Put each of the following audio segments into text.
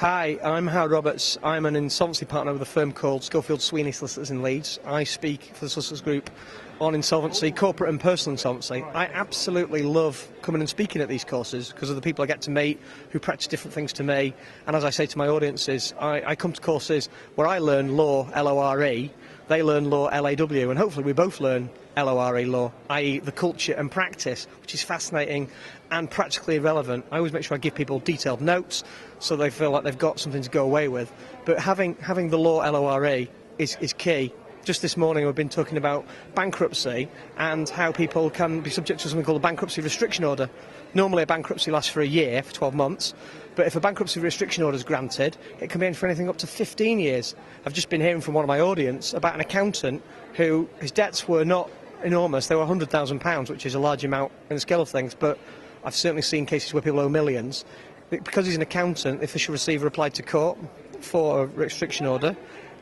Hi, I'm Howard Roberts. I'm an insolvency partner with a firm called Schofield Sweeney Solicitors in Leeds. I speak for the Solicitors Group on insolvency, corporate and personal insolvency. I absolutely love coming and speaking at these courses because of the people I get to meet who practice different things to me. And as I say to my audiences, I come to courses where I learn law, L-O-R-E, they learn law, L-A-W, and hopefully we both learn L-O-R-E law, i.e. the culture and practice, which is fascinating and practically relevant. I always make sure I give people detailed notes so they feel like they've got something to go away with. But having the law, L-O-R-E, is key. Just this morning we've been talking about bankruptcy and how people can be subject to something called a bankruptcy restriction order. Normally a bankruptcy lasts for a year, for 12 months, but if a bankruptcy restriction order is granted, it can be for anything up to 15 years. I've just been hearing from one of my audience about an accountant who, his debts were not enormous, they were £100,000, which is a large amount in the scale of things, but I've certainly seen cases where people owe millions. Because he's an accountant, the official receiver applied to court for a restriction order,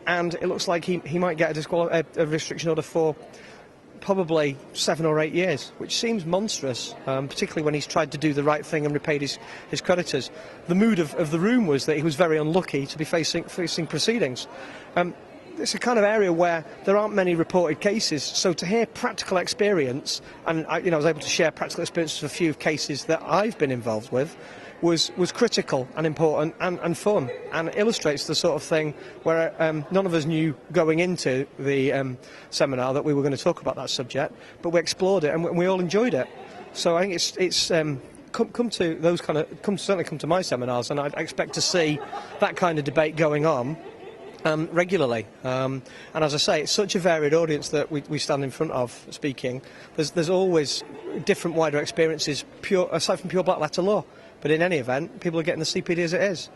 and it looks like he might get a restriction order for probably 7 or 8 years, which seems monstrous, particularly when he's tried to do the right thing and repaid his creditors. The mood of the room was that he was very unlucky to be facing proceedings. It's a kind of area where there aren't many reported cases, so to hear practical experience, and I was able to share practical experiences of a few cases that I've been involved with, was critical and important and fun, and illustrates the sort of thing where none of us knew going into the seminar that we were going to talk about that subject, but we explored it and we all enjoyed it. So I think it's come to those certainly come to my seminars, and I expect to see that kind of debate going on regularly. And as I say, it's such a varied audience that we stand in front of speaking. There's always different wider experiences aside from pure black letter law. But in any event, people are getting the CPD as it is.